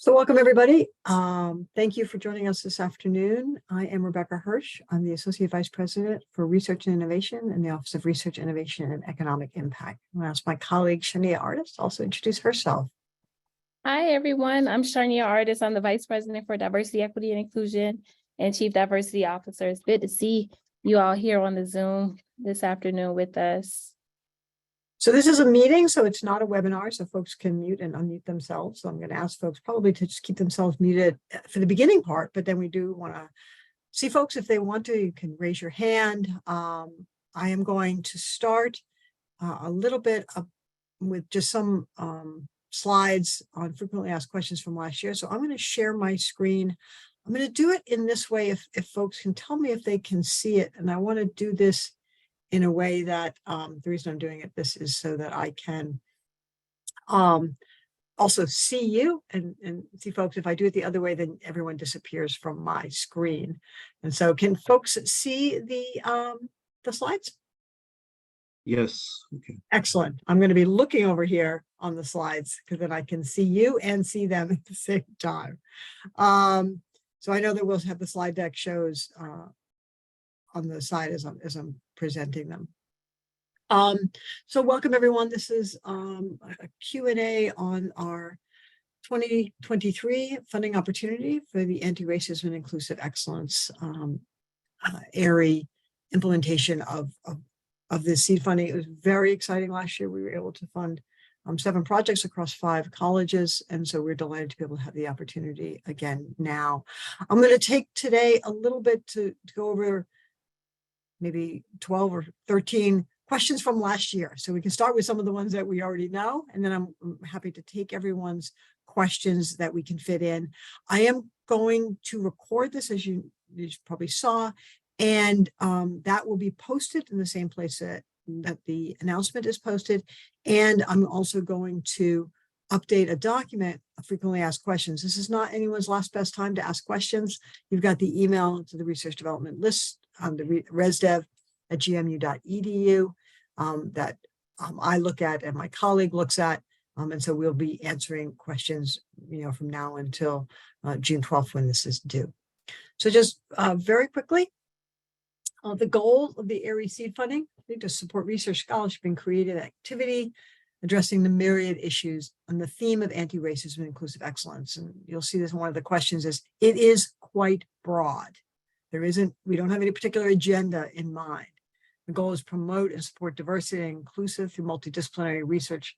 So welcome, everybody. Thank you for joining us this afternoon. I am Rebecca Hirsch. I'm the Associate Vice President for Research and Innovation in the Office of Research, Innovation, and Economic Impact. I'm going to ask my colleague, Shania Artist, to also introduce herself. Hi, everyone. I'm Shania Artist. I'm the Vice President for Diversity, Equity, and Inclusion and Chief Diversity Officer. It's good to see you all here on the Zoom this afternoon with us. So this is a meeting, so it's not a webinar, so folks can mute and unmute themselves. So I'm going to ask folks probably to just keep themselves muted for the beginning part, but then we do want to see folks if they want to. You can raise your hand. I am going to start a little bit with just some slides on frequently asked questions from last year. So I'm going to share my screen. I'm going to do it in this way if folks can tell me if they can see it. And I want to do this in a way that the reason I'm doing it, this is so that I can also see you and see folks. If I do it the other way, then everyone disappears from my screen. And so can folks see the slides? Yes. Okay. Excellent. I'm going to be looking over here on the slides because then I can see you and see them at the same time. So I know that we'll have the slide deck shows on the side as I'm presenting them. So welcome, everyone. This is a Q&A on our 2023 funding opportunity for the Anti-Racism and Inclusive Excellence ARIE implementation of this seed funding. It was very exciting last year. We were able to fund 7 projects across 5 colleges. And so we're delighted to be able to have the opportunity again now. I'm going to take today a little bit to go over maybe 12 or 13 questions from last year. So we can start with some of the ones that we already know, and then I'm happy to take everyone's questions that we can fit in. I am going to record this, as you probably saw, and that will be posted in the same place that the announcement is posted. And I'm also going to update a document of frequently asked questions. This is not anyone's last best time to ask questions. You've got the email to the research development list on the resdev@gmu.edu that I look at and my colleague looks at. And so we'll be answering questions, from now until June 12th when this is due. So just very quickly, the goal of the ARIE Seed Funding to support research, scholarship, and creative activity, addressing the myriad issues on the theme of anti-racism and inclusive excellence. And you'll see this in one of the questions is, it is quite broad. We don't have any particular agenda in mind. The goal is promote and support diversity and inclusive through multidisciplinary research,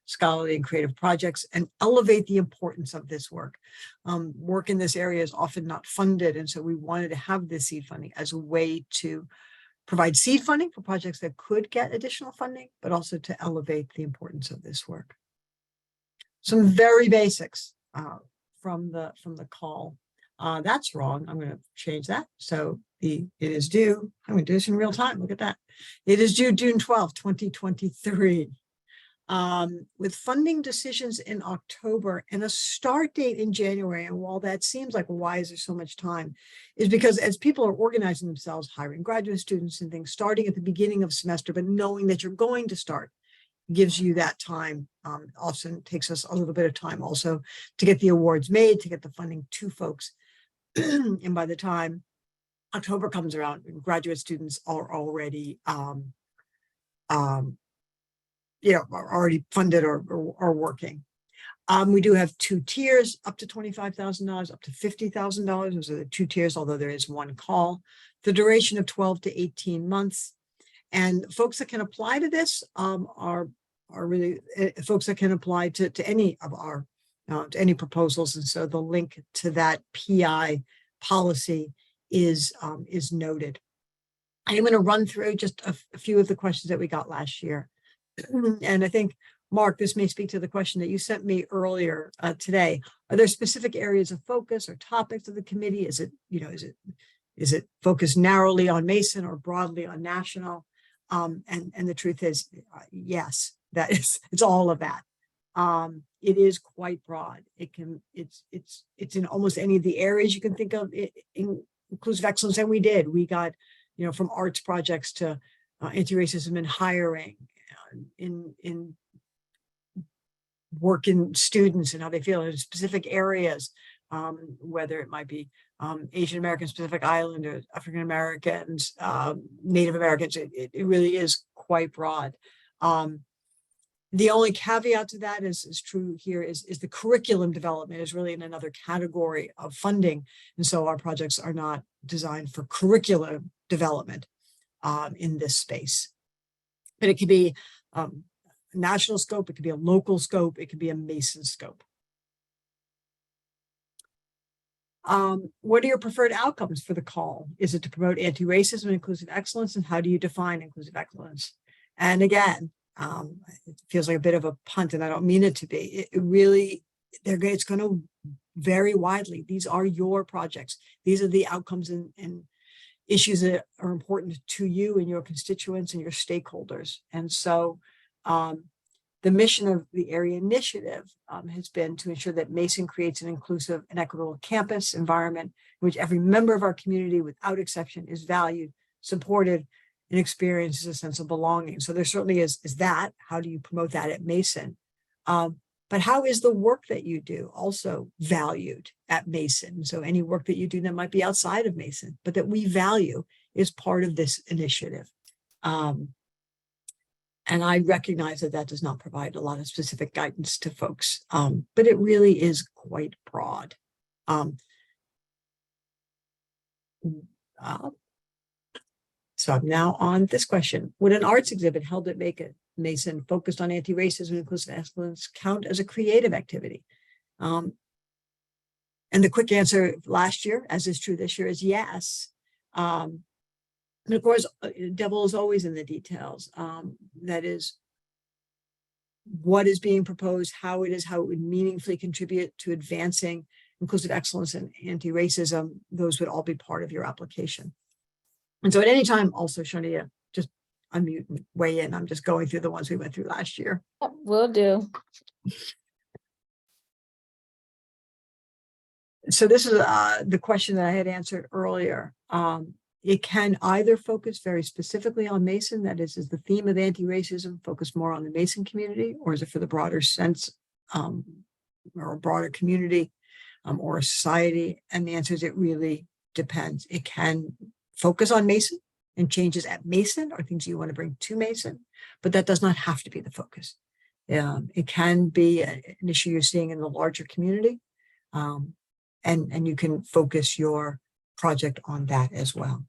scholarly and creative projects, and elevate the importance of this work. Work in this area is often not funded, and so we wanted to have this seed funding as a way to provide seed funding for projects that could get additional funding, but also to elevate the importance of this work. Some very basics from the call. That's wrong. I'm going to change that. So it is due. I'm going to do this in real time. Look at that. It is due June 12th, 2023. With funding decisions in October and a start date in January. And while that seems like, why is there so much time? Is because as people are organizing themselves, hiring graduate students and things, starting at the beginning of semester, but knowing that you're going to start gives you that time. Often takes us a little bit of time also to get the awards made, to get the funding to folks. And by the time October comes around, graduate students are already are already funded or working. We do have 2 tiers, up to $25,000, up to $50,000. Those are the 2 tiers, although there is 1 call. The duration of 12 to 18 months. And folks that can apply to this are really folks that can apply to any of our to any proposals. And so the link to that PI policy is noted. I am going to run through just a few of the questions that we got last year. And I think, Mark, this may speak to the question that you sent me earlier today. Are there specific areas of focus or topics of the committee? Is it focused narrowly on Mason or broadly on national? And the truth is, yes, it's all of that. It is quite broad. It's in almost any of the areas you can think of in inclusive excellence. And we got, from arts projects to anti-racism in hiring, in working students and how they feel in specific areas, whether it might be Asian Americans, Pacific Islanders, African Americans, Native Americans. It really is quite broad. The only caveat to that is true here is the curriculum development is really in another category of funding. And so our projects are not designed for curriculum development in this space. But it could be a national scope, it could be a local scope, it could be a Mason scope. What are your preferred outcomes for the call? Is it to promote anti-racism and inclusive excellence? And how do you define inclusive excellence? And again, it feels like a bit of a punt, and I don't mean it to be. It really, it's going to vary widely. These are your projects. These are the outcomes and issues that are important to you and your constituents and your stakeholders. And so the mission of the ARIE initiative has been to ensure that Mason creates an inclusive and equitable campus environment in which every member of our community, without exception, is valued, supported, and experiences a sense of belonging. So there certainly is that. How do you promote that at Mason? But how is the work that you do also valued at Mason? So any work that you do that might be outside of Mason, but that we value is part of this initiative. And I recognize that that does not provide a lot of specific guidance to folks, but it really is quite broad. So I'm now on this question. Would an arts exhibit held at Mason focused on anti-racism and inclusive excellence count as a creative activity? And the quick answer last year, as is true this year, is yes. And of course, devil is always in the details. That is, what is being proposed, how it would meaningfully contribute to advancing inclusive excellence and anti-racism. Those would all be part of your application. And so at any time, also, Shania, just unmute and weigh in. I'm just going through the ones we went through last year. Will do. So this is the question that I had answered earlier. It can either focus very specifically on Mason, that is the theme of anti-racism focus more on the Mason community, or is it for the broader sense or a broader community or a society? And the answer is it really depends. It can focus on Mason and changes at Mason or things you want to bring to Mason, but that does not have to be the focus. It can be an issue you're seeing in the larger community, and you can focus your project on that as well.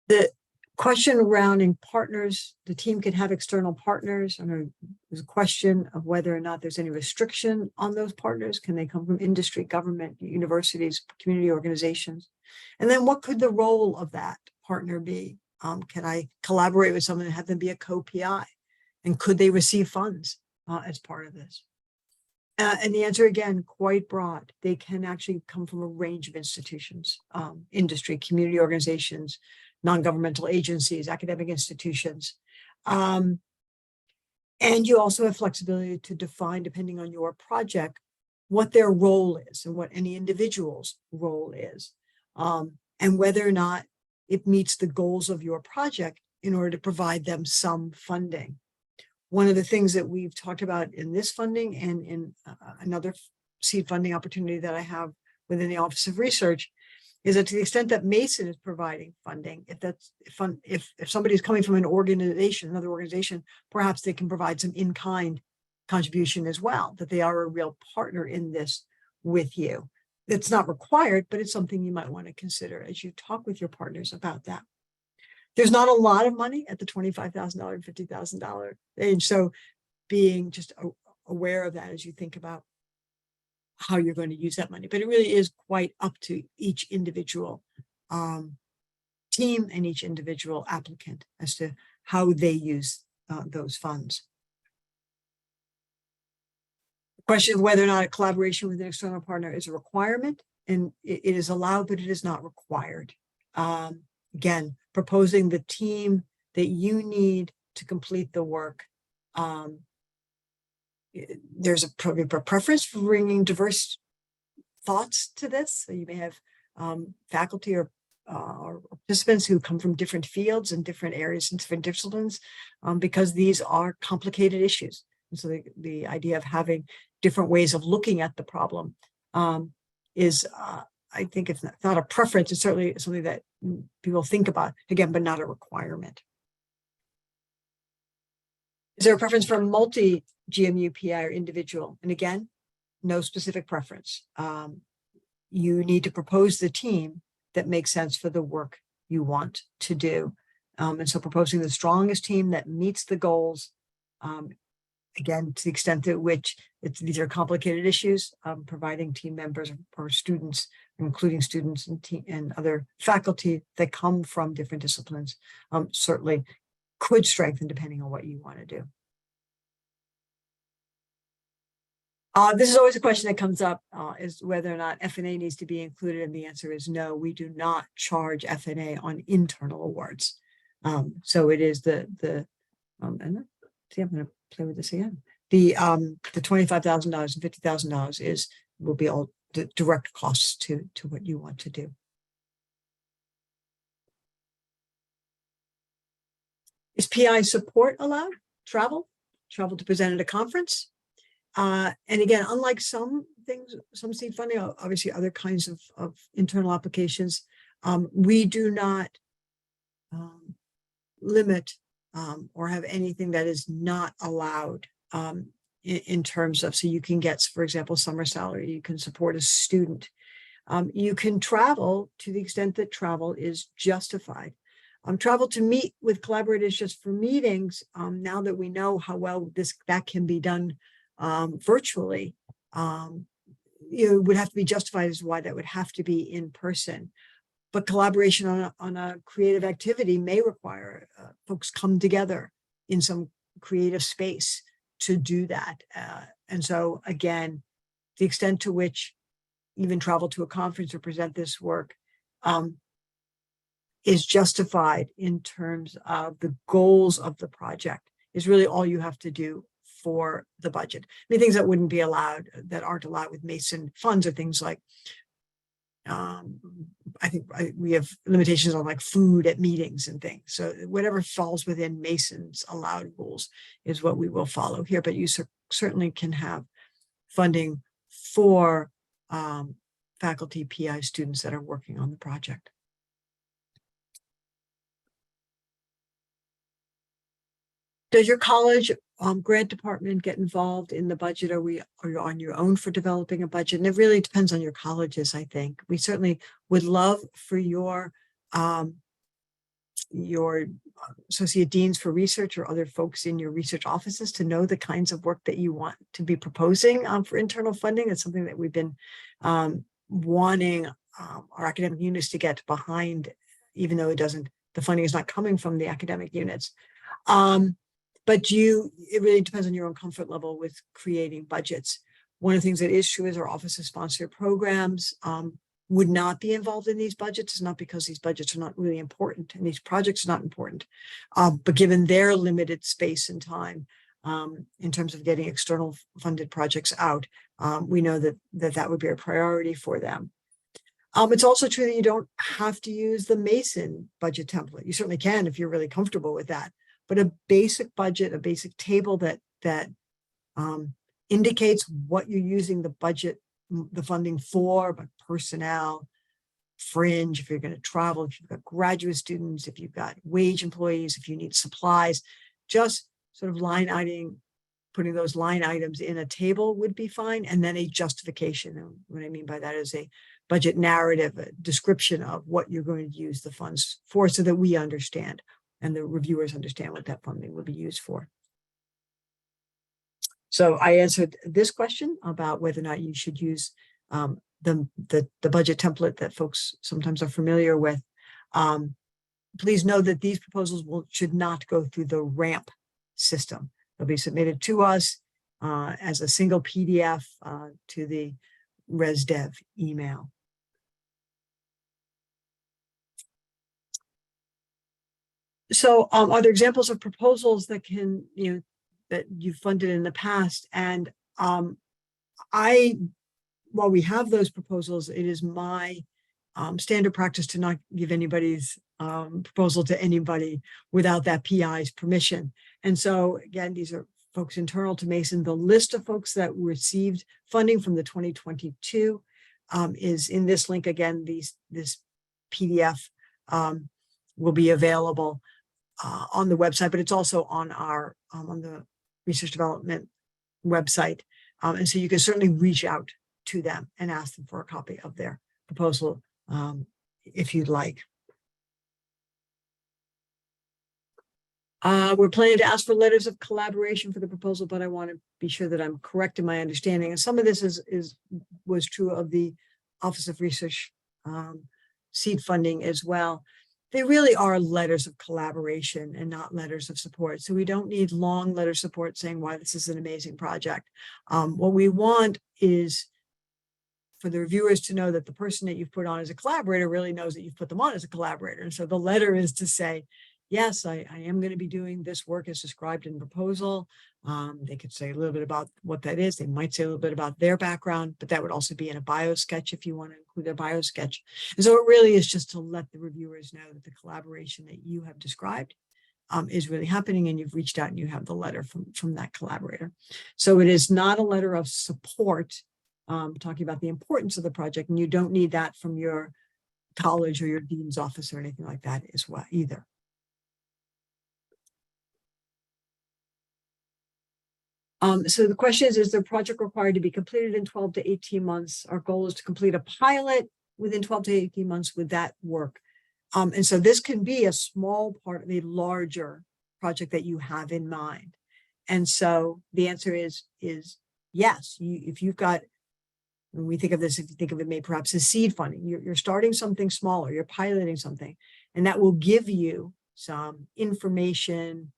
The question surrounding partners, the team can have external partners. I know there's a question of whether or not there's any restriction on those partners. Can they come from industry, government, universities, community organizations? And then what could the role of that partner be? Can I collaborate with someone and have them be a co-PI? And could they receive funds as part of this? And the answer, again, quite broad. They can actually come from a range of institutions, industry, community organizations, non-governmental agencies, academic institutions. And you also have flexibility to define, depending on your project, what their role is and what any individual's role is, and whether or not it meets the goals of your project in order to provide them some funding. One of the things that we've talked about in this funding and in another seed funding opportunity that I have within the Office of Research is that to the extent that Mason is providing funding, if somebody's coming from an organization, another organization, perhaps they can provide some in-kind contribution as well, that they are a real partner in this with you. It's not required, but it's something you might want to consider as you talk with your partners about that. There's not a lot of money at the $25,000 and $50,000 range. So being just aware of that as you think about how you're going to use that money. But it really is quite up to each individual team and each individual applicant as to how they use those funds. The question of whether or not a collaboration with an external partner is a requirement, and it is allowed, but it is not required. Again, proposing the team that you need to complete the work. There's probably a preference for bringing diverse thoughts to this. So you may have faculty or or participants who come from different fields and different areas and different disciplines, because these are complicated issues. And so the idea of having different ways of looking at the problem is, I think it's not a preference, it's certainly something that people think about, again, but not a requirement. Is there a preference for multi-GMU PI or individual? And again, no specific preference. You need to propose the team that makes sense for the work you want to do. And so proposing the strongest team that meets the goals, again, to the extent to which these are complicated issues, providing team members or students, including students and other faculty that come from different disciplines, certainly could strengthen depending on what you want to do. This is always a question that comes up, is whether or not F&A needs to be included, and the answer is no. We do not charge F&A on internal awards. So it is and see, I'm going to play with this again. The $25,000 and $50,000 will be all the direct costs to what you want to do. Is PI support allowed? Travel to present at a conference? And again, unlike some things, some seed funding, obviously other kinds of internal applications, we do not limit or have anything that is not allowed in terms of, so you can get, for example, summer salary, you can support a student. You can travel to the extent that travel is justified. Travel to meet with collaborators just for meetings, now that we know how well that can be done virtually, would have to be justified as to why that would have to be in person. But collaboration on a creative activity may require folks come together in some creative space to do that. And so again, the extent to which even travel to a conference or present this work is justified in terms of the goals of the project is really all you have to do for the budget. I mean, things that wouldn't be allowed, that aren't allowed with Mason funds, are things like, I think we have limitations on like food at meetings and things. So whatever falls within Mason's allowed rules is what we will follow here. But you certainly can have funding for faculty, PI students that are working on the project. Does your college grant department get involved in the budget? Are you on your own for developing a budget? And it really depends on your colleges, I think. We certainly would love for your associate deans for research or other folks in your research offices to know the kinds of work that you want to be proposing for internal funding. It's something that we've been wanting our academic units to get behind, even though the funding is not coming from the academic units. But it really depends on your own comfort level with creating budgets. One of the things that is true is our offices sponsor programs would not be involved in these budgets. It's not because these budgets are not really important and these projects are not important, but given their limited space and time in terms of getting external funded projects out, we know that would be a priority for them. It's also true that you don't have to use the Mason budget template. You certainly can if you're really comfortable with that. But a basic budget, a basic table that indicates what you're using the funding for, but personnel, fringe, if you're going to travel, if you've got graduate students, if you've got wage employees, if you need supplies, just sort of putting those line items in a table would be fine. And then a justification. And what I mean by that is a budget narrative, a description of what you're going to use the funds for so that we understand and the reviewers understand what that funding will be used for. So I answered this question about whether or not you should use the budget template that folks sometimes are familiar with. Please know that these proposals should not go through the RAMP system. They'll be submitted to us as a single PDF to the ResDev email. So are there examples of proposals that that you've funded in the past? And while we have those proposals, it is my standard practice to not give anybody's proposal to anybody without that PI's permission. And so again, these are folks internal to Mason. The list of folks that received funding from the 2022 is in this link. Again, this PDF will be available on the website, but it's also on our on the research development website. And so you can certainly reach out to them and ask them for a copy of their proposal if you'd like. We're planning to ask for letters of collaboration for the proposal, but I want to be sure that I'm correct in my understanding. And some of this was true of the Office of Research seed funding as well. They really are letters of collaboration and not letters of support. So we don't need long letter support saying why this is an amazing project. What we want is for the reviewers to know that the person that you've put on as a collaborator really knows that you've put them on as a collaborator. And so the letter is to say, yes, I am going to be doing this work as described in the proposal. They could say a little bit about what that is. They might say a little bit about their background, but that would also be in a bio sketch if you want to include their bio sketch. And so it really is just to let the reviewers know that the collaboration that you have described is really happening, and you've reached out and you have the letter from that collaborator. So it is not a letter of support talking about the importance of the project, and you don't need that from your college or your dean's office or anything like that as well either. So the question is the project required to be completed in 12 to 18 months? Our goal is to complete a pilot within 12 to 18 months with that work. And so this can be a small part of a larger project that you have in mind. And so the answer is yes. If you've got, when we think of this, if you think of it maybe perhaps as seed funding, you're starting something smaller, you're piloting something, and that will give you some information,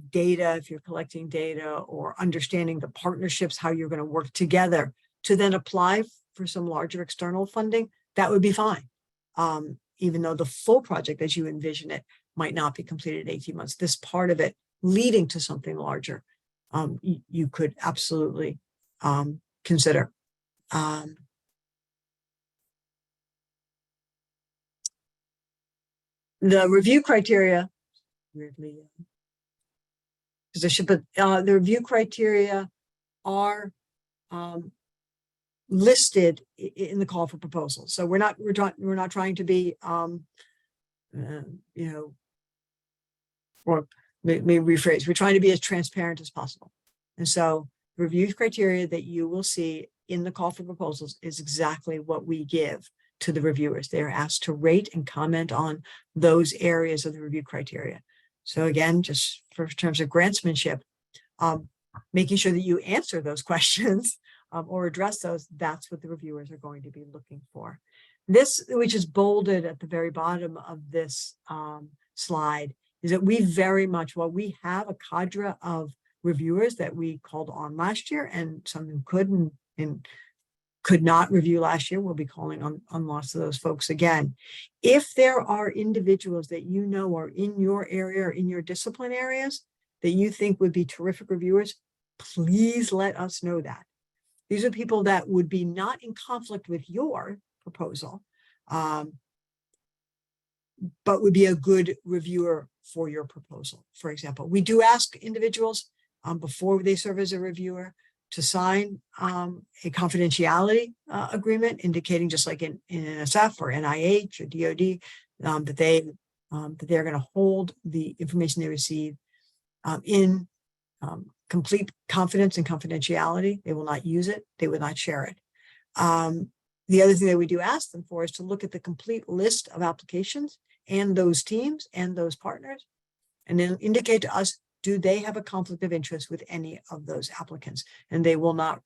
data, if you're collecting data, or understanding the partnerships, how you're going to work together to then apply for some larger external funding, that would be fine. Even though the full project as you envision it might not be completed in 18 months, this part of it leading to something larger, you could absolutely consider. The review criteria, weirdly, position, but the review criteria are listed in the call for proposals. So we're not trying to be you know, or let me rephrase, we're trying to be as transparent as possible. And so review criteria that you will see in the call for proposals is exactly what we give to the reviewers. They are asked to rate and comment on those areas of the review criteria. So again, just for terms of grantsmanship, making sure that you answer those questions or address those, that's what the reviewers are going to be looking for. This, which is bolded at the very bottom of this slide, is that we very much, while we have a cadre of reviewers that we called on last year, and some who could and could not review last year, we'll be calling on lots of those folks again. If there are individuals that you know are in your area or in your discipline areas that you think would be terrific reviewers, please let us know that. These are people that would be not in conflict with your proposal, but would be a good reviewer for your proposal. For example, we do ask individuals before they serve as a reviewer to sign a confidentiality agreement, indicating, just like in NSF or NIH or DoD, that they're going to hold the information they receive in complete confidence and confidentiality. They will not use it. They will not share it. The other thing that we do ask them for is to look at the complete list of applications and those teams and those partners, and then indicate to us, do they have a conflict of interest with any of those applicants? And they will not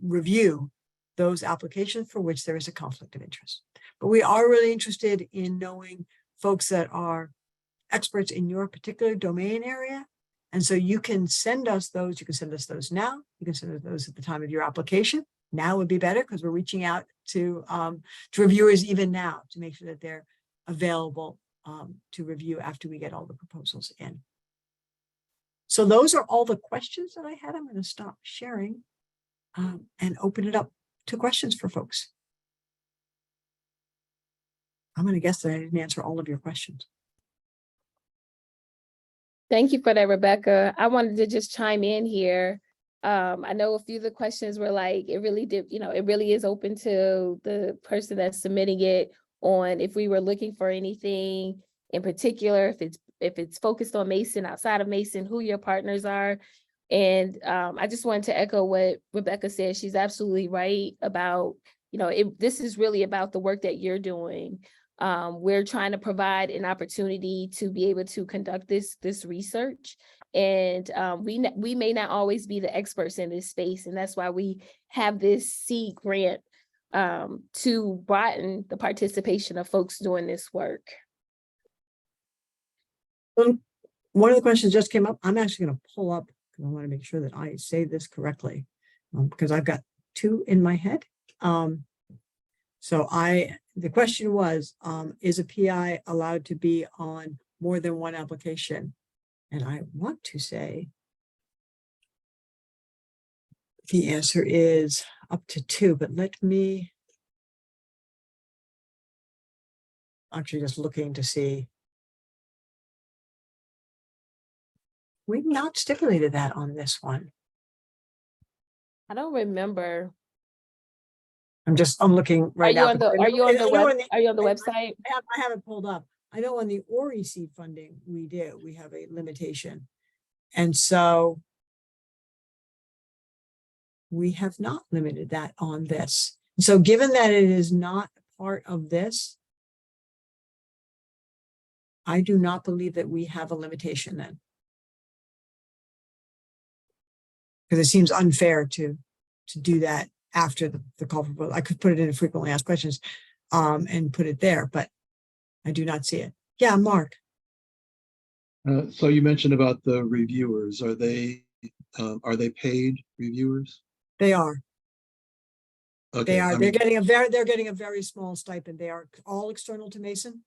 review those applications for which there is a conflict of interest. But we are really interested in knowing folks that are experts in your particular domain area. And so you can send us those. You can send us those now. You can send us those at the time of your application. Now would be better because we're reaching out to reviewers even now to make sure that they're available to review after we get all the proposals in. So those are all the questions that I had. I'm going to stop sharing and open it up to questions for folks. I'm going to guess that I didn't answer all of your questions. Thank you for that, Rebecca. I wanted to just chime in here. I know a few of the questions were like, it really did, it really is open to the person that's submitting it on if we were looking for anything in particular, if it's focused on Mason, outside of Mason, who your partners are. And I just wanted to echo what Rebecca said. She's absolutely right about, this is really about the work that you're doing. We're trying to provide an opportunity to be able to conduct this research. And we may not always be the experts in this space. And that's why we have this seed grant to broaden the participation of folks doing this work. One of the questions just came up. I'm actually going to pull up because I want to make sure that I say this correctly because I've got two in my head. So the question was, is a PI allowed to be on more than one application? And I want to say the answer is up to two, but let me actually just looking to see. We've not stipulated that on this one. I don't remember. I'm looking right now. Are you on the website? I have it pulled up. I know on the ARIE Seed Funding, we have a limitation. And so we have not limited that on this. So given that it is not part of this, I do not believe that we have a limitation then. Because it seems unfair to do that after the call for vote. I could put it in frequently asked questions and put it there, but I do not see it. Yeah, Mark. So you mentioned about the reviewers. Are they paid reviewers? They are. Okay, They are. They're getting a very small stipend. They are all external to Mason.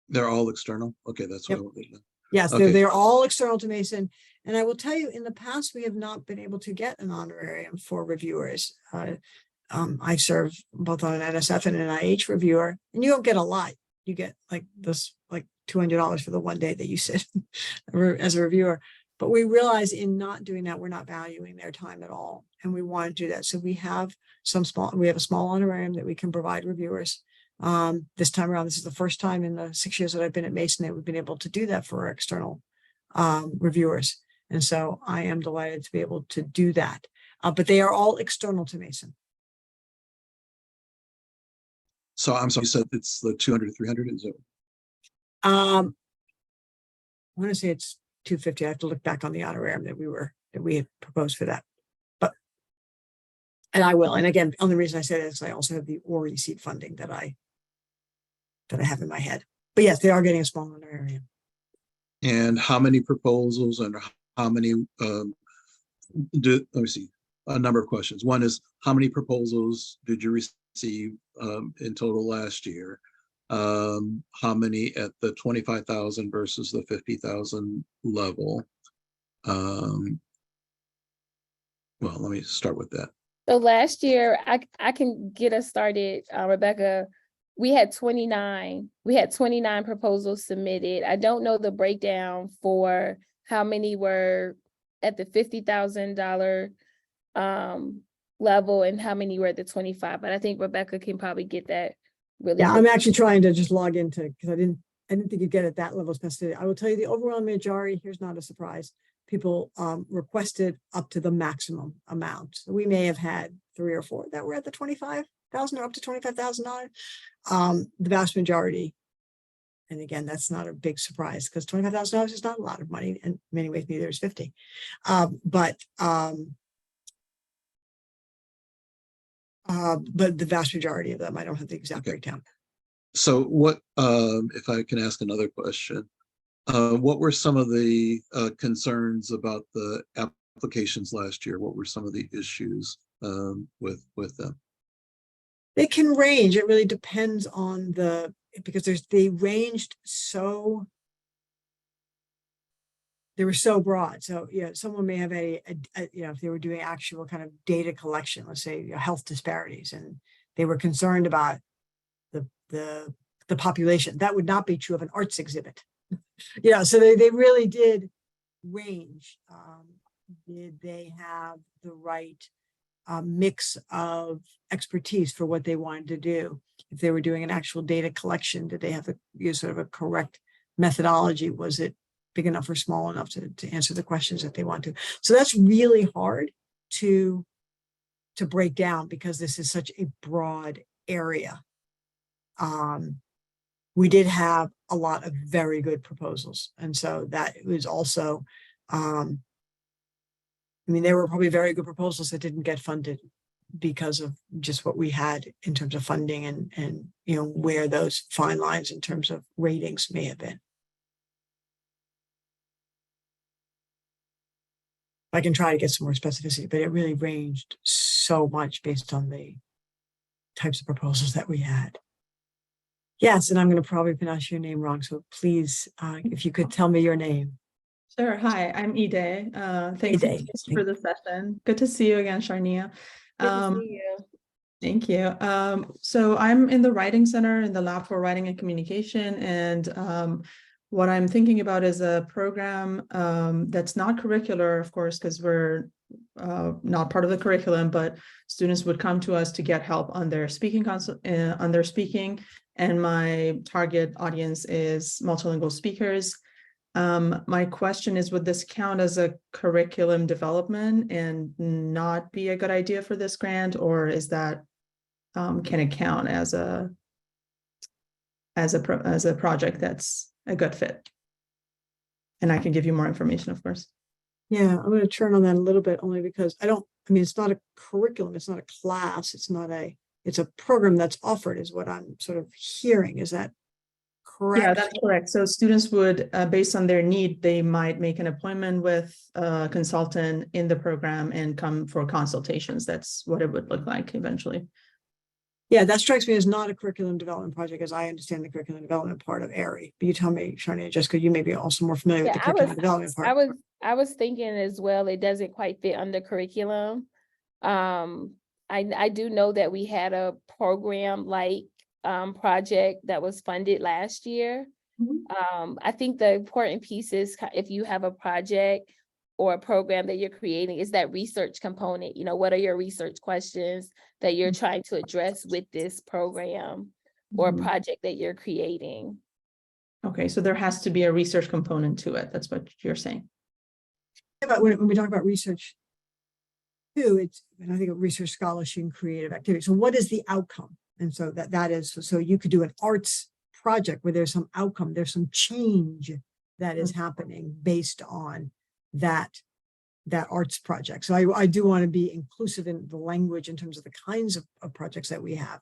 They're all external. Okay, that's what I wanted to know. Yes, Okay. they're all external to Mason. And I will tell you, in the past, we have not been able to get an honorarium for reviewers. I serve both on an NSF and an IH reviewer, and you don't get a lot. You get like $200 for the one day that you sit as a reviewer. But we realize in not doing that, we're not valuing their time at all. And we want to do that. So we have a small honorarium that we can provide reviewers. This time around, this is the first time in the 6 years that I've been at Mason that we've been able to do that for our external reviewers. And so I am delighted to be able to do that. But they are all external to Mason. So I'm sorry, you said it's the 200 to 300, is it? I want to say it's 250. I have to look back on the honorarium that we had proposed for that. And I will. And again, the only reason I say that is I also have the ARIE Seed Funding that I have in my head. But yes, they are getting a small honorarium. And how many proposals and how many let me see, a number of questions. One is, how many proposals did you receive in total last year? How many at the 25,000 versus the 50,000 level? Well, let me start with that. So last year, I can get us started, Rebecca. We had 29 proposals submitted. I don't know the breakdown for how many were at the $50,000 level and how many were at the 25, but I think Rebecca can probably get that really. Yeah, I'm actually trying to just log into, because I didn't think you'd get at that level of specificity. I will tell you the overwhelming majority, here's not a surprise. People requested up to the maximum amount. So we may have had 3 or 4 that were at the $25,000 or up to $25,000. The vast majority, and again, that's not a big surprise because $25,000 is not a lot of money. In many ways, neither is 50. But the vast majority of them, I don't have the exact breakdown. So what, if I can ask another question, what were some of the concerns about the applications last year? What were some of the issues with them? They can range. It really depends on because they ranged so, they were so broad. So, someone may have if they were doing actual kind of data collection, let's say health disparities, and they were concerned about the the population. That would not be true of an arts exhibit. So they really did range. Did they have the right mix of expertise for what they wanted to do? If they were doing an actual data collection, did they have the sort of a correct methodology? Was it big enough or small enough to answer the questions that they want to? So that's really hard to break down because this is such a broad area. We did have a lot of very good proposals. And so that was also, there were probably very good proposals that didn't get funded because of just what we had in terms of funding and where those fine lines in terms of ratings may have been. I can try to get some more specificity, but it really ranged so much based on the types of proposals that we had. Yes, and I'm going to probably pronounce your name wrong, so please, if you could tell me your name. Sure. Hi, I'm Ide. Thanks Ide. for the session. Good to see you again, Sharnia. Good to see you. Thank you. So I'm in the Writing Center in the Lab for Writing and Communication, and what I'm thinking about is a program that's not curricular, of course, because we're not part of the curriculum, but students would come to us to get help on their speaking, and my target audience is multilingual speakers. My question is, would this count as a curriculum development and not be a good idea for this grant, or is that can it count as a project that's a good fit? And I can give you more information, of course. Yeah, I'm going to turn on that a little bit only because it's not a curriculum, it's not a class, it's a program that's offered is what I'm sort of hearing. Is that correct? Yeah, that's correct. So students would, based on their need, they might make an appointment with a consultant in the program and come for consultations. That's what it would look like eventually. Yeah, that strikes me as not a curriculum development project, as I understand the curriculum development part of ARIE. But you tell me, Sharnia, Jessica, you may be also more familiar with the curriculum development part. I was thinking as well, it doesn't quite fit under curriculum. I do know that we had a program like project that was funded last year. Mm-hmm. I think the important piece is if you have a project or a program that you're creating is that research component. What are your research questions that you're trying to address with this program or project that you're creating? Okay, so there has to be a research component to it. That's what you're saying. But when we talk about research too, and I think of research, scholarship, and creative activity. So what is the outcome? And so that is, so you could do an arts project where there's some outcome, there's some change that is happening based on that arts project. So I do want to be inclusive in the language in terms of the kinds of projects that we have.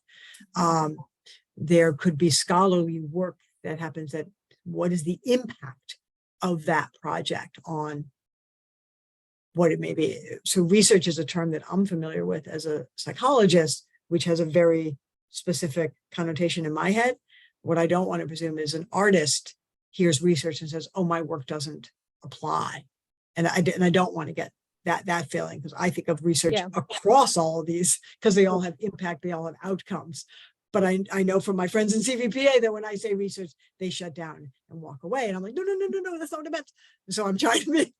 There could be scholarly work that happens that what is the impact of that project on what it may be. So research is a term that I'm familiar with as a psychologist, which has a very specific connotation in my head. What I don't want to presume is an artist hears research and says, oh, my work doesn't apply. And I don't want to get that feeling, because I think of research across all of these, because they all have impact, they all have outcomes. But I know from my friends in CVPA that when I say research, they shut down and walk away. And I'm like, no, that's not what I meant. So I'm trying to be.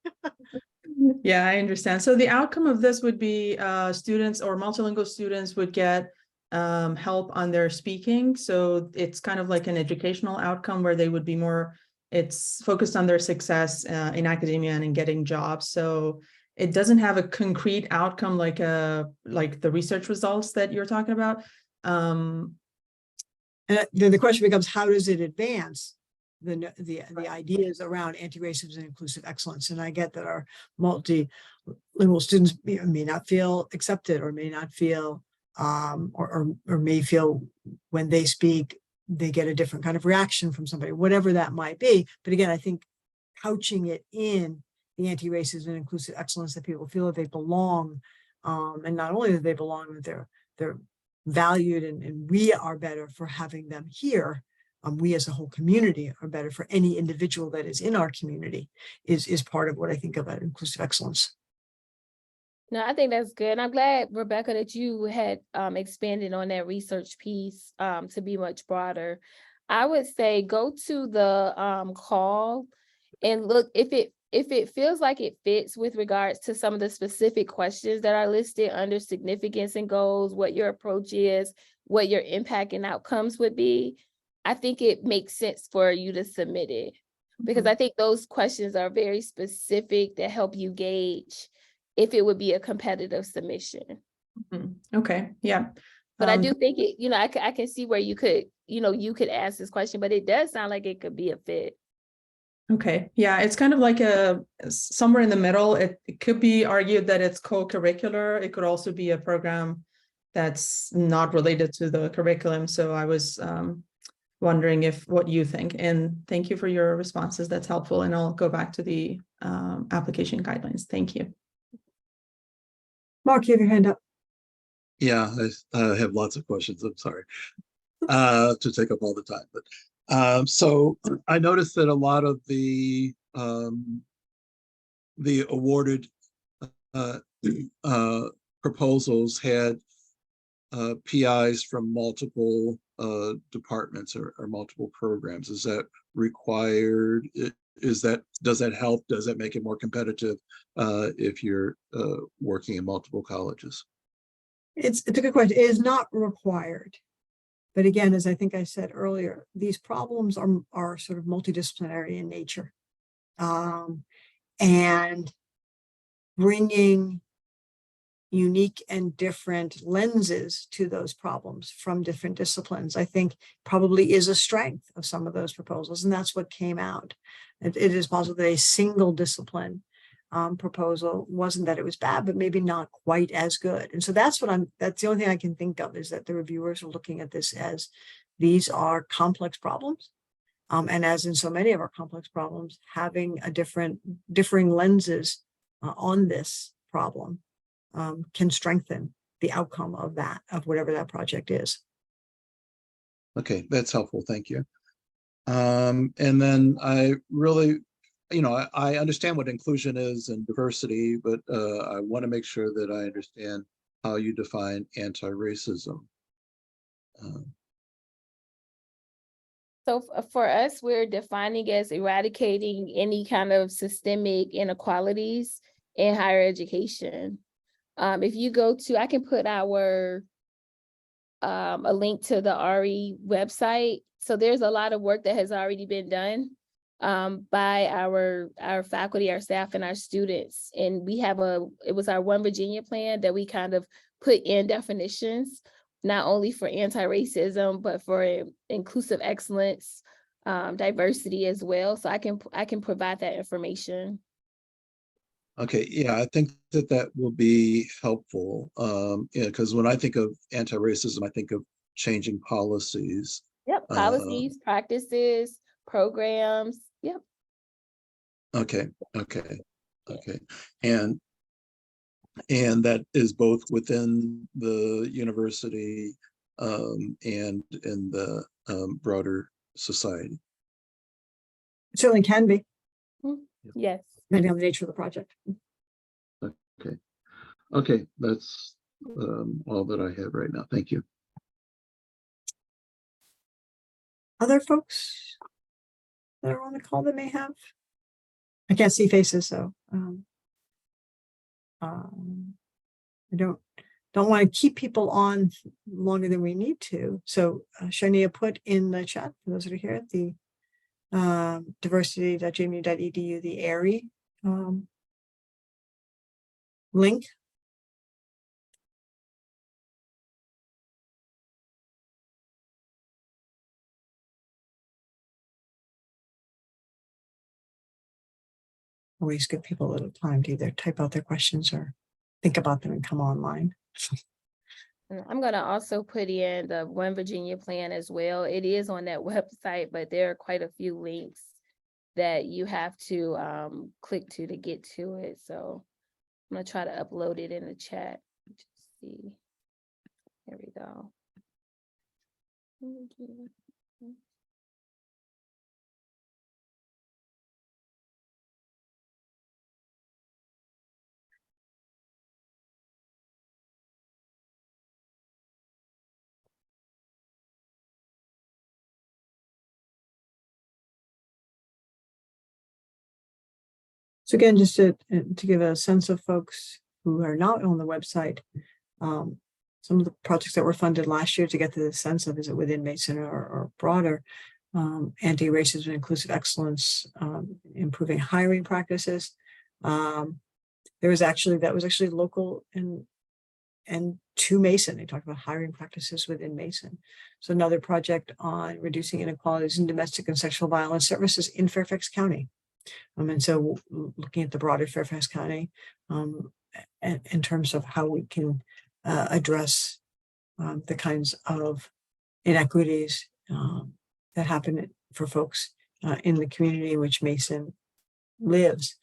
Yeah, I understand. So the outcome of this would be students or multilingual students would get help on their speaking. So it's kind of like an educational outcome where they would be more, it's focused on their success in academia and in getting jobs. So it doesn't have a concrete outcome like the research results that you're talking about. And then the question becomes, how does it advance the ideas around anti-racism and inclusive excellence? And I get that our multilingual students may not feel accepted, or may not feel or may feel when they speak, they get a different kind of reaction from somebody, whatever that might be. But again, I think couching it in the anti-racism and inclusive excellence, that people feel that they belong, and not only that they belong, that they're valued, and we are better for having them here. We as a whole community are better for any individual that is in our community is part of what I think about inclusive excellence. No, I think that's good. I'm glad, Rebecca, that you had expanded on that research piece to be much broader. I would say go to the call and look if it feels like it fits with regards to some of the specific questions that are listed under significance and goals, what your approach is, what your impact and outcomes would be. I think it makes sense for you to submit it because I think those questions are very specific that help you gauge if it would be a competitive submission. Okay, yeah. But I do think it, I can see where you could, you could ask this question, but it does sound like it could be a fit. Okay, yeah, it's kind of like somewhere in the middle. It could be argued that it's co-curricular. It could also be a program that's not related to the curriculum. So I was wondering what you think. And thank you for your responses. That's helpful. And I'll go back to the application guidelines. Thank you. Mark, you have your hand up. Yeah, I have lots of questions. I'm sorry to take up all the time, but so I noticed that a lot of the awarded proposals had PIs from multiple departments or multiple programs. Is that required? Does that help? Does that make it more competitive if you're working in multiple colleges? It's a good question. It is not required. But again, as I think I said earlier, these problems are sort of multidisciplinary in nature. And bringing unique and different lenses to those problems from different disciplines, I think probably is a strength of some of those proposals. And that's what came out. It is possible that a single discipline proposal wasn't that it was bad, but maybe not quite as good. And so that's the only thing I can think of, is that the reviewers are looking at this as these are complex problems. And as in so many of our complex problems, having a differing lenses on this problem can strengthen the outcome of whatever that project is. Okay, that's helpful. Thank you. And then I really, I understand what inclusion is and diversity, but I want to make sure that I understand how you define anti-racism. So for us, we're defining as eradicating any kind of systemic inequalities in higher education. If you go to, I can put a link to the ARIE website. So there's a lot of work that has already been done by our faculty, our staff, and our students. And we have it was our One Virginia plan that we kind of put in definitions, not only for anti-racism, but for inclusive excellence, diversity as well. So I can provide that information. Okay, yeah, I think that will be helpful. Yeah, because when I think of anti-racism, I think of changing policies. Yep, policies, practices, programs. Yep. Okay. And that is both within the university and in the broader society. It certainly can be, Yes. depending on the nature of the project. Okay, that's all that I have right now. Thank you. Other folks that are on the call that may have? I can't see faces, so I don't want to keep people on longer than we need to. So Shania put in the chat, for those that are here, the diversity.jmu.edu, the ARIE link. Always give people a little time to either type out their questions or think about them and come online. I'm going to also put in the One Virginia plan as well. It is on that website, but there are quite a few links that you have to click to get to it. So I'm going to try to upload it in the chat. Just see. There we go. So again, just to give a sense of folks who are not on the website, some of the projects that were funded last year to get to the sense of, is it within Mason or broader, anti-racism and inclusive excellence, improving hiring practices. That was actually local and to Mason. They talked about hiring practices within Mason. So another project on reducing inequalities in domestic and sexual violence services in Fairfax County. And so looking at the broader Fairfax County, in terms of how we can address the kinds of inequities that happen for folks in the community in which Mason lives.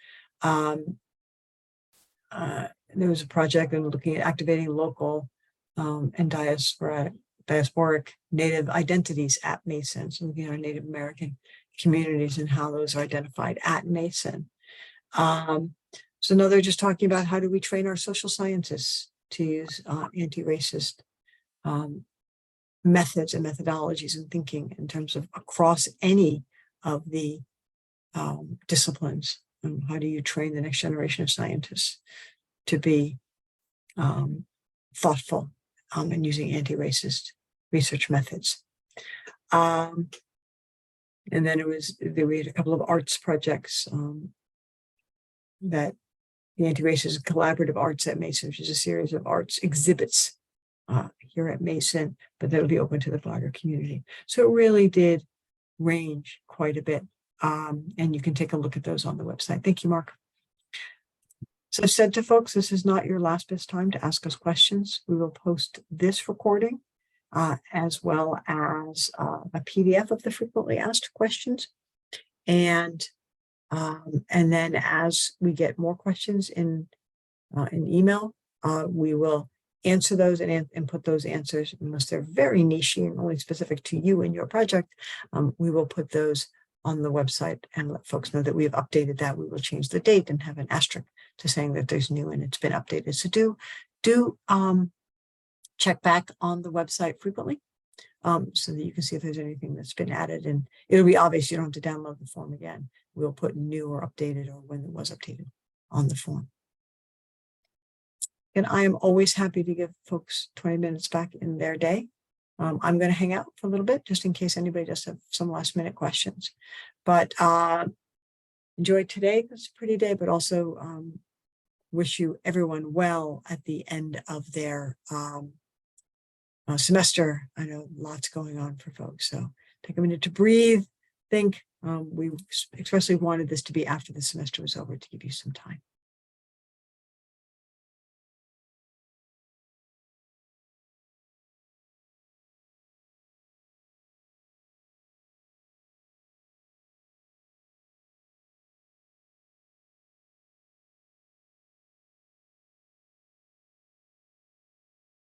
There was a project and looking at activating local and diasporic Native identities at Mason. So looking at our Native American communities and how those are identified at Mason. So another, just talking about how do we train our social scientists to use anti-racist methods and methodologies and thinking in terms of across any of the disciplines. And how do you train the next generation of scientists to be thoughtful and using anti-racist research methods? And then we had a couple of arts projects that the Anti-Racist Collaborative Arts at Mason, which is a series of arts exhibits here at Mason, but that will be open to the broader community. So it really did range quite a bit. And you can take a look at those on the website. Thank you, Mark. So I've said to folks, this is not your last best time to ask us questions. We will post this recording as well as a PDF of the frequently asked questions. And then as we get more questions in email, we will answer those and put those answers, unless they're very niche and only specific to you and your project, we will put those on the website and let folks know that we have updated that. We will change the date and have an asterisk to saying that there's new and it's been updated. So do check back on the website frequently so that you can see if there's anything that's been added, and it'll be obvious. You don't have to download the form again. We'll put new or updated or when it was updated on the form. And I am always happy to give folks 20 minutes back in their day. I'm going to hang out for a little bit just in case anybody does have some last minute questions. But enjoy today. It's a pretty day, but also wish you everyone well at the end of their semester. I know lots going on for folks, so take a minute to breathe, think. We especially wanted this to be after the semester was over to give you some time.